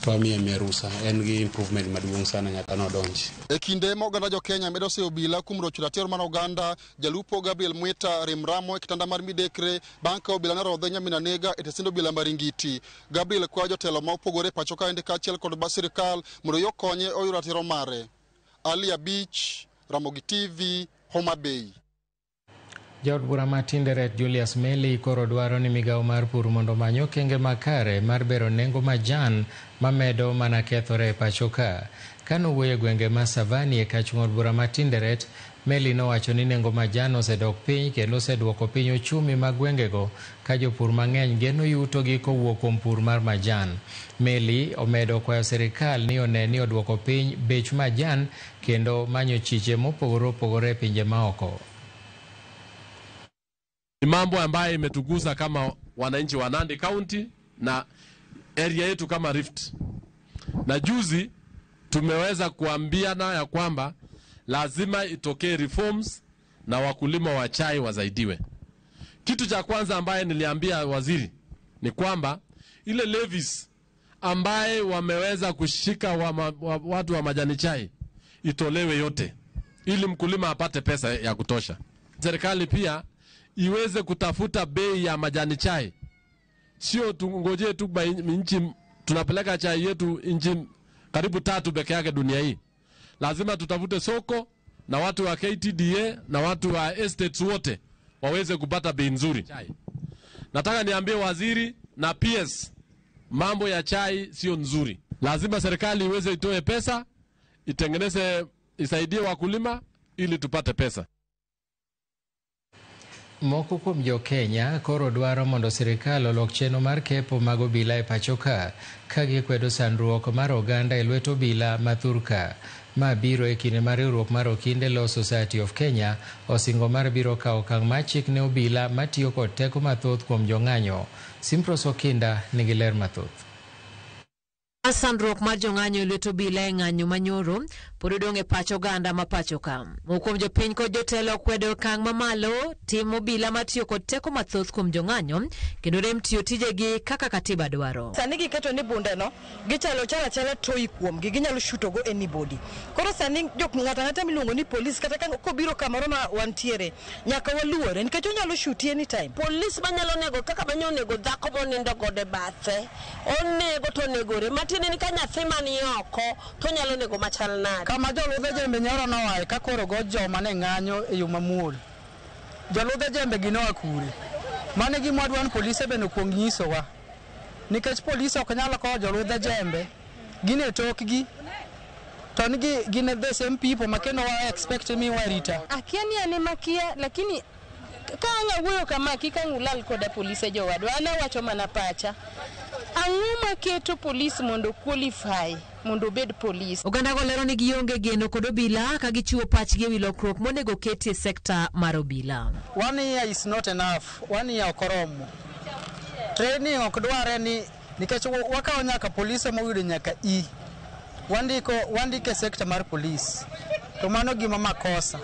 to amiye rusa en gi improvement maduong' sana nyaka nodonji. E kinde ma oganda jo Kenya medo se obila kuom rocho ratiro man oganda jalupo Gabriel Mwita rimramo e kitanda mar midekre bang' ka obila ne rodhe Nyamina Nega e tesind obila Maringiti. Gabriel kwayo jotelo ma opogore pacho ka ende kaachiel kod sirikal mondo yo konye oyud ratiro mare. Ali Abich, Ramogi TV, Homa Bay. Jaod bura ma Tinderet Julius Meli koro dwaro ni migawo mar pur mondo manyo kenge makare mar bero nengo majan mamedo mana kethore e pacho ka. Kano wuoyo gwenge ma Savani e kach ng'od bura ma Tinderet, Meli nowacho ni nengo majan osedok piny kendo oseduoko piny ochumi mag gwengego ka jopur mang'eny geno yuto gi kowuok kuom pur mar majan. Meli omedo kwayo sirikal ni one ni oduoko piny bech majan kendo manyo chiche mopogore e pinje maoko. Ni mambo ambayo imetugusa kama wananchi wa Nandi County na area yetu kama Rift. Na juzi tumeweza kuambiana ya kwamba lazima itokee reforms na wakulima wa chai wazaidiwe. Kitu cha kwanza ambaye niliambia waziri ni kwamba ile levies ambaye wameweza kushika watu wa majani chai itolewe yote ili mkulima apate pesa ya kutosha. Serikali pia iweze kutafuta bei ya majani chai. Sio tungoje tu nchi tunapeleka chai yetu nchi karibu 3 peke yake dunia hii. Lazima tutafute soko na watu wa KTDA na watu wa estates wote waweze kupata bei nzuri. Nataka niambie waziri na PS mambo ya chai sio nzuri. Lazima serikali iweze itoe pesa, itengeneze isaidie wakulima ili tupate pesa. Moko kuom jo Kenya koro dwaro mondo sirikal olok chenro mar kepo mag obila e pacho ka gikwedo sandruok mar oganda e lwet obila mathurka. Ma biro e kinde mar riwruok mar Okinde Law Society of Kenya osingo mar biro kawo okang' mar chik ne obila matiyo kod teko mathoth kuom jong'anyo. Simpros Okinda nigi ler mathoth. Sandruok mar jong'anyo lwet obila e ng'anyo manyoro pod odong' e pacho oganda ma pacho ka. Kuom jopiny kod jotelo kwedo okang' mamalo tim obila matiyo kod teko mathoth kuom jong'anyo kendo rem tiyo tijegi kaka katiba dwaro. Sani giketo ni bundeno gichalo chala toyi kuomgi ginyalo shutogo anybody. Koro sani jok ng'ata miluongo ni polis kata kobiro kamoro ma wantiere nyaka waluore nikech onyalo shuti anytime. Polis manyalo nego kaka banyo nego dhako monindo gode bathe onego to negore matini ni ka nyathi mani oko to nyalo nego machal nade. Kama joludhe jembe nyoro nowae ka koro go joma ne ng'anyo e yo mamuol. Joludhe jembe ginoa kure. Mane gima dwan polise bende kuong nyisowa. Nikech polise ok nyalo kawo joludhe jembe gine tokgi to nigi gine the same people makendo wa expect me warita. Akiani ane makia lakini ka anya wuoyo kama kika ngulal koda polise jowadwa ana wacho mana pacha. Ang'o maketo polisi mondo qualify mondo bed police. Oganda go lero ni gionge geno kod obila ka gichiwo pachgi ewi lokruok monego keti e sekta mar obila. 1 year is not enough. 1 year okoromo. Training ok dware ni nikech wakawo nyaka polise moyudo nyaka wandike sekta mar police to mano gima makosa.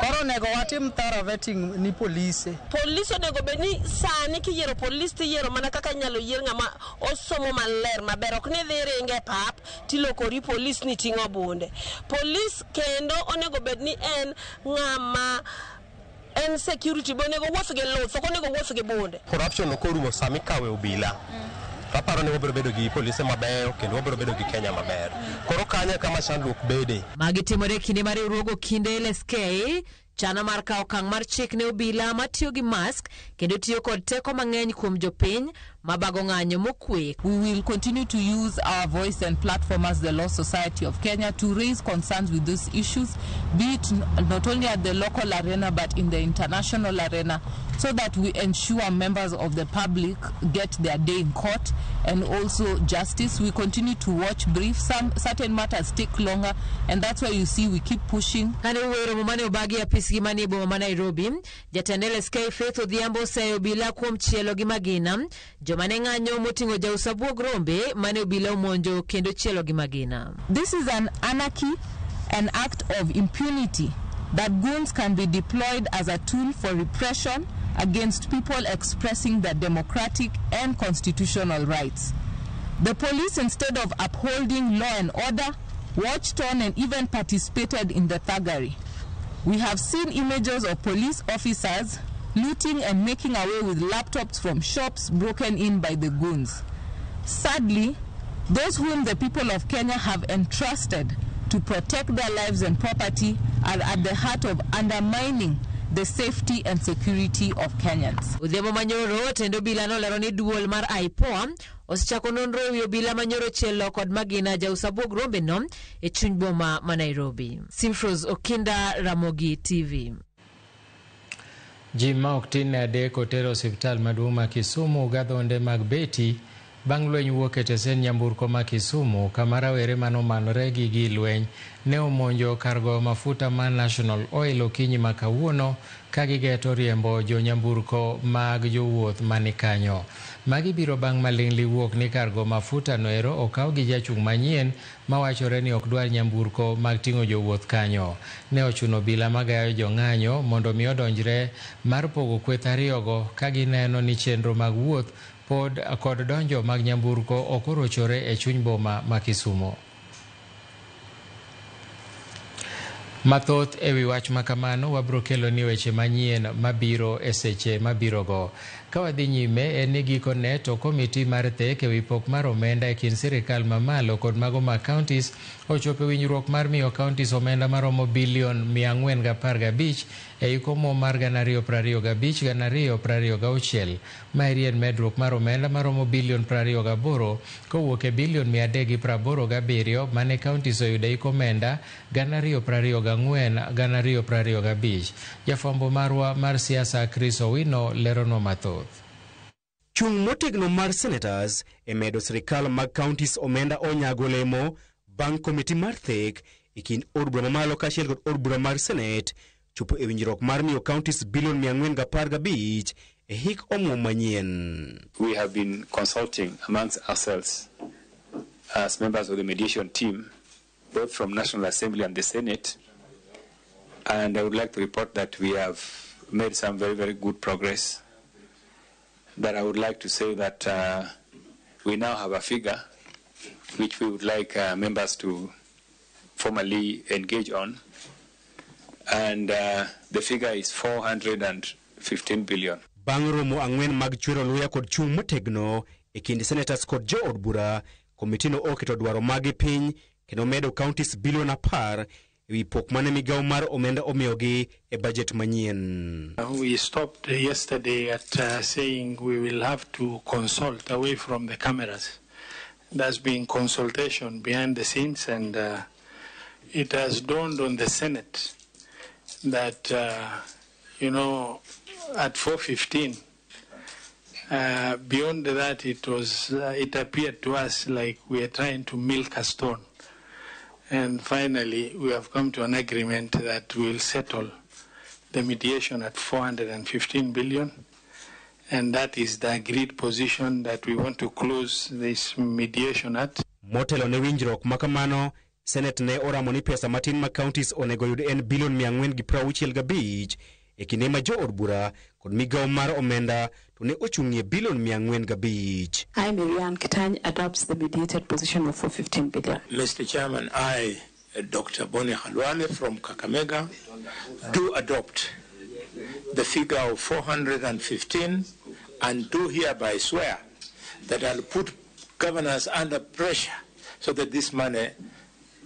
Koro nego watim thorough vetting ni police. Police onego beni sani kiyiero police tiyiero mana kaka nyalo yier ng'ama osomo maler maber, ok ni dhi ringe pap tilokori police ni ting'o bunde. Police kendo onego bedni en ng'ama en security bonego wuoth gi luth, ok onego wuoth gi bunde. Corruption ok orumo sami kawe obila. Aparo ni wabiro bedo gi polise mabeyo kendo wabiro bedo gi Kenya maber. Koro kanya kama chandruok bede. Magi timore kinde mar riwruogo kinde LSK chano mar kawo okang' mar chik ne obila matiyo gi mask kendo tiyo kod teko mang'eny kuom jopiny mabago ng'anyo mokwe. We will continue to use our voice and platform as the Law Society of Kenya to raise concerns with those issues, be it not only at the local arena but in the international arena, so that we ensure members of the public get their day in court and also justice. We continue to watch briefs. Certain matters take longer, and that's why you see we keep pushing. Gimani boma Nairobi, jatend LSK Faith Odhiambo oseyo obila kuom chielo gi magina, joma ne ng'anyo moting'o jausabuog rombe mane obila omonjo kendo chielo gi magina. This is an anarchy, an act of impunity that goons can be deployed as a tool for repression against people expressing their democratic and constitutional rights. The police, instead of upholding law and order, watched on and even participated in the thuggery. We have seen images of police officers looting and making away with laptops from shops broken in by the goons. Sadly, those whom the people of Kenya have entrusted to protect their lives and property are at the heart of undermining the safety and security of Kenyans. Odhiambo Manyoro tendo obila nolero ni duol mar IPOA osechako nonro ewi obila manyoro chielo kod magina jausabuog rombe no e chuny boma ma Nairobi. Simfros Okinda, Ramogi TV. Ji ma ok tin adek otero osiptal maduong' ma Kisumu gadhonde mag beti bang' lweny wuok e tesen nyamburko ma Kisumu kama rawere manomanore gi lweny ne omonjo kar go mafuta ma National Oil okinyi ma kawuono ka gigeto riembo jo nyamburko mag jowuoth mani kanyo. Magi biro bang' malingli wuok ni kar go mafuta no ero okaw gi jachung' manyien mawachore ni ok dwar nyamburko mag ting'o jowuoth kanyo. Ne ochuno obila magayo jong'anyo mondo mi odonjre mar pogo kweth ariyogo ka gineno ni chenro mag wuoth pod kod donjo mag nyamburko okorochore e chuny boma ma Kisumu. Mathoth ewi wach makamano wabro kelo ni weche manyien mabiro e seche mabirogo. Ka wadhi nyime en ni gikone to komiti mar thek ewi pok mar omenda e kind sirikal mamalo kod mago ma counties ochopo winjruok mar miyo counties omenda maromo bilion 415 e ikomo mar 2025-2026. Maeri en medruok mar omenda maromo bilion 28 kowuok e bilion 387 mane counties oyudo iko omenda 2024-2025. Jafwambo marwa mar siasa Chris Owino lerono mathoth. Chung motegno mar senators e medo sirikal mag counties omenda onyago lemo bang' komiti mar thek e kind od bura mamalo kaachiel kod od bura mar senate chopo e winjruok mar miyo counties bilion 415 e hik omuom manyien. We have been consulting amongst ourselves as members of the mediation team, both from National Assembly and the Senate, and I would like to report that we have made some very, very good progress. That I would like to say that we now have a figure which we would like members to formally engage on, and the figure is 415 billion. Bang' romo ang'wen mag chwero luya kod chung motegno e kind senators kod jo od bura, komitino oketo dwaro magi piny kendo medo counties bilion 10 ewi pok mane migawo mar omenda omiyogi e budget manyien. We stopped yesterday at saying we will have to consult away from the cameras. There's been consultation behind the scenes, and it has dawned on the Senate that, at 4:15, beyond that, it appeared to us like we are trying to milk a stone. And finally, we have come to an agreement that we will settle the mediation at 415 billion. And that is the agreed position that we want to close this mediation at. Motelo ne winjruok makamano, Senate ne oramo ni pesa matin ma counties onego yud en bilion 465 e kinde ma jo od bura kod migawo mar omenda to ne ochung'ie bilion 405. I, Marianne Kitany, adopts the mediated position of 415 billion. Mr. Chairman, I, Dr. Boni Khalwale from Kakamega, do adopt the figure of 415 and do hereby swear that I'll put governors under pressure so that this money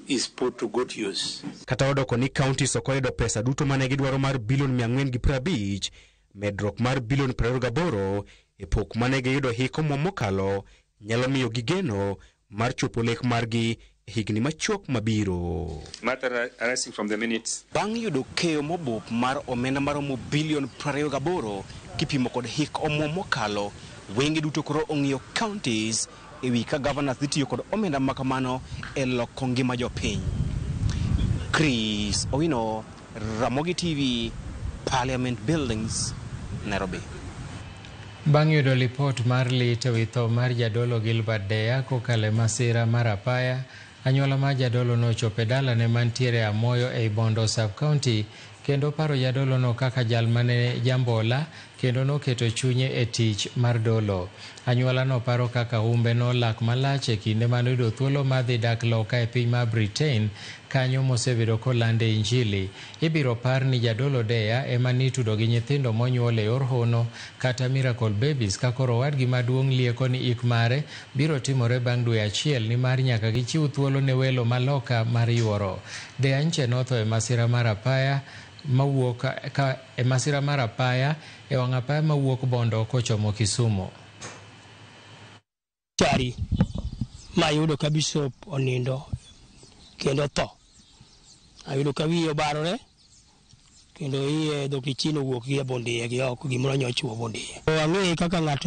is put to good use. Kata odoko ni counties okoyudo pesa duto mane gidwaro mar bilion 450, medruok mar bilion 28 e pok mane giyudo hiko mokalo nyalo miyo gigeno mar chopo lek margi higni machuok mabiro. Matter arising from the minutes. Bang' yudo keyo mobup mar omenda maromo bilion 28 kipimo kod hik mokalo, wengi duto koro ong'iyo counties ewi ka governors dhitiyo kod omenda makamano e loko ngima jopiny. Chris Owino, Ramogi TV, Parliament Buildings, Nairobi. Bang' yudo lipot mar lit ewi tho mar jadolo Gilbert Deya kokale masira mar apaya, anyuola mar jadolo nochopo e dalane mantiere Amoyo ei Bondo sub-county kendo paro jadolo no kaka jal mane jambola kendo noketo chunye e tich mar dolo. Anyuola no paro kaka umbe no lak malach e kinde mane yudo thuolo mar dhi dak loka e piny mar Britain, kanyo mosebedo kolande injili. Ibiro par ni jadolo Deya ema nitudo gi nyithindo monyuol e yor hono kata miracle babies ka koro wadgi maduong' lieko ni ik mare biro timore bang' dwe achiel ni mar nyaka gichiw thuolo ne welo maloka mar yuoro. Deya nche notho e masira mar apaya mawuok e wang' apaya mawuok Bondo kochomo Kisumu. Chari mayudo ka bishop onindo kendo tho. Ayudo ka wiye obarore kendo iye dhoki chino wuok gi bondiye gi oko gimoro nyochuo bondiye. Ang'e kaka ng'at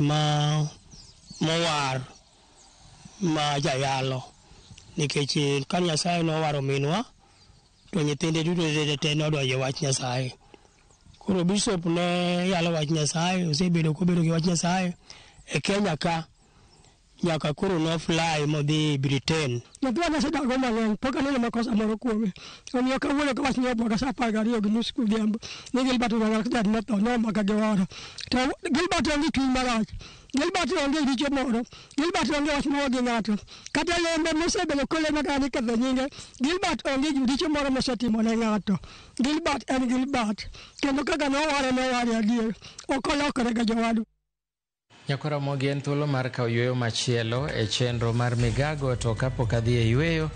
mowar ma jayalo nikech ka Nyasaye nowaro minwa to nyithinde duto te nodonjo wach Nyasaye. Koro bishop ne yalo wach Nyasaye, osebedo kobedo gi wach Nyasaye e Kenya ka nyaka koro no fly modhi Britain. Nyathina sedago mang'eny pok aneno makosa moro kuome. Omiyo kawuono ka wach ni obwoga sa 12 gi nus godhiambo ni Gilbert Ong'at notho nomaka gi wara. To Gilbert onge chuny marach. Gilbert onge richo moro. Gilbert onge wach moro gi ng'ato. Kata lembe mosebedo kolema ka ni ketho nyinge. Gilbert onge richo moro mosetimo ne ng'ato. Gilbert en Gilbert. Kendo kaka noware adier. Okolokore ga jowadu. Nyakora Mogi en thuolo mar kawo yweyo machielo e chenro mar migago, to kapok adhi e yweyo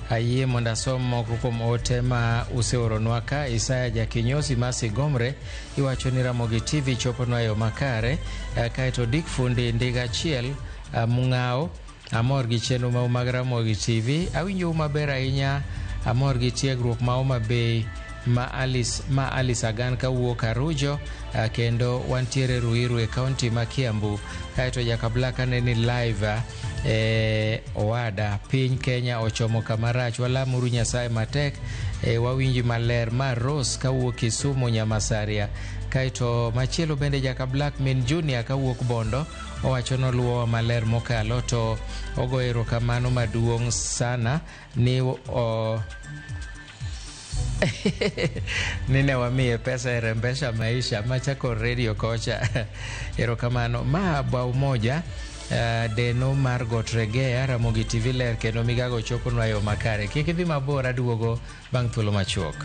ayie mondo asom moko kuom ote ma useoronwa ka. Isaya Jakinyosi Masigomre iwacho ni Ramogi TV choponwa yo makare, kaeto Dick Fundi ndiga achiel Mung'ao, amor gi chenro mau mag Ramogi TV, awinjo maber ahinya, amor gi tiegruok ma Homa Bay ma Alice Agan kawuok Arujo, kendo wantiere Ruiru e kaunti ma Kiambu, kaeto Jakablaka neni live Owada piny Kenya ochomo kamarach, walamuru Nyasaye matek, wawinji maler ma Rose kawuok Kisumu Nyamasaria, kaeto machielo bende Jakablak min Junior kawuok Bondo owacho noluwo maler mokalo, to ogo erokamano maduong' sana ni nine wamiye pesa e rembesha maisha machako radio kocha. Erokamano ma bau moja deno mar got regea Ramogi TV ler kendo migago choponwa yo makare. Kik idhi mabor, aduogo bang' thuolo machuok.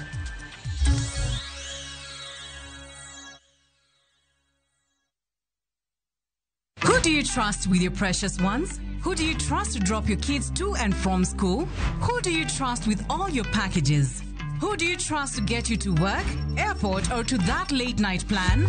Who do you trust with your precious ones? Who do you trust to drop your kids to and from school? Who do you trust with all your packages? Who do you trust to get you to work, airport, or to that late night plan?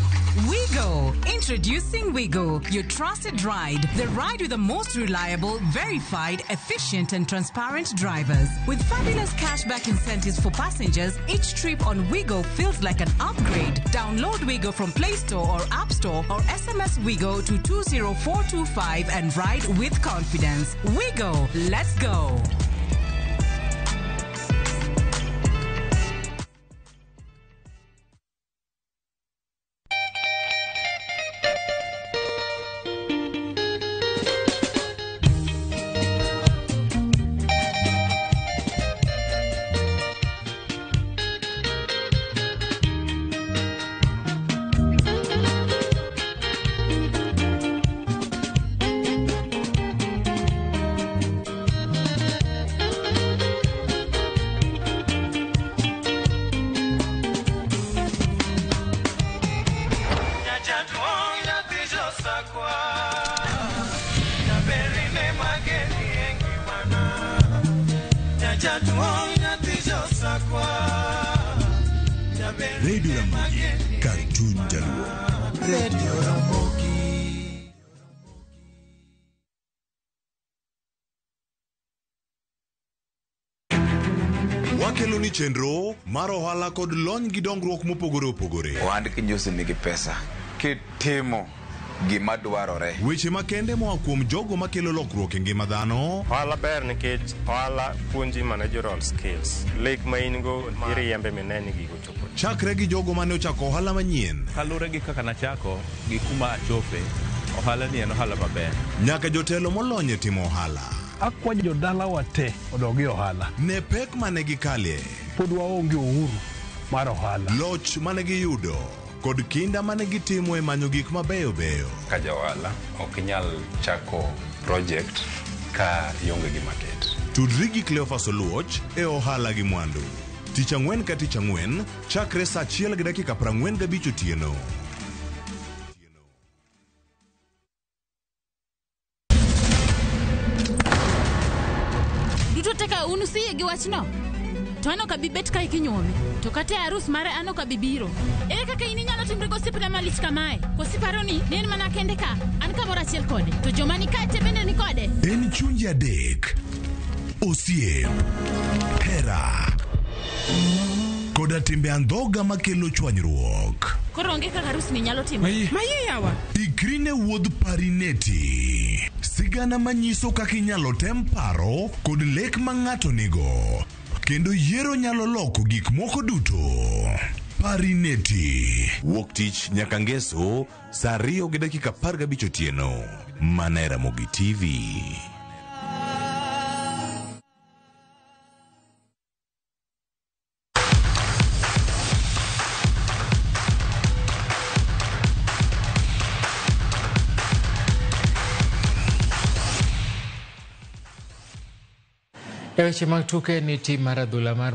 Wigo. Introducing Wigo, your trusted ride. The ride with the most reliable, verified, efficient, and transparent drivers. With fabulous cashback incentives for passengers, each trip on Wigo feels like an upgrade. Download Wigo from Play Store or App Store or SMS Wigo to 20425 and ride with confidence. Wigo, let's go. Radio Ramogi, Cartoon Jaluo. Radio Ramogi. Wakelo ni chenro mar ohala kod lony gi dongruok mopogore opogore. Ohand kinyosi nigi pesa kitimo gima dwarore. Weche makende moa kuom jogo makelo lokruok e ngima dhano. Ohala ber nikech ohala puonji managerial skills. Lek ma in go iriembe mineni gigo chopo. Chakre gi jogo mane ochako ohala manyien. Kalure gi kaka nachako gi kuma achope. Ohala ni en ohala maber. Nyaka jotelo molony e timo ohala. Akwa jodala wate odogi ohala. Ne pek mane gikalie. Pod waonge uhuru mar ohala. Loch mane giyudo kod kinda mane gitimo e manyo gik mabeyo beyo. Ka jaohala ok inyal chako project ka ionge gi market. Tudri gi Cleophas Oluoch e ohala gi mwandu. Tich ang'wen ka tich ang'wen chakre saa 1:45 otieno. Teka unusiye gi wachno. To ano ka bibet ka ikinyuome. To kata arus mare ano ka bibiro. Ere kaka ini nyalo timre gosipna malich kamae. Kosiparo ni nen mana kende ka. An kamoro achiel kode. To joma ni kae te bende ni kode. En chunje adek. Osiem. Hera. Koda timbe andhoga makelo chwanyruok. Koro onge kaka arus ni nyalo timo. Maye yawa. Ikrine wuodh Parineti. Sigana manyiso kaka inyalo tem paro kod lek ma ng'ato nigo. Kendo yiero nyalo loko gik moko duto. Parineti. Wuok tich nyaka ngeso saa 2:15 otieno. Mana Ramogi TV. Eweche mag tuke ni tim mar adhula mar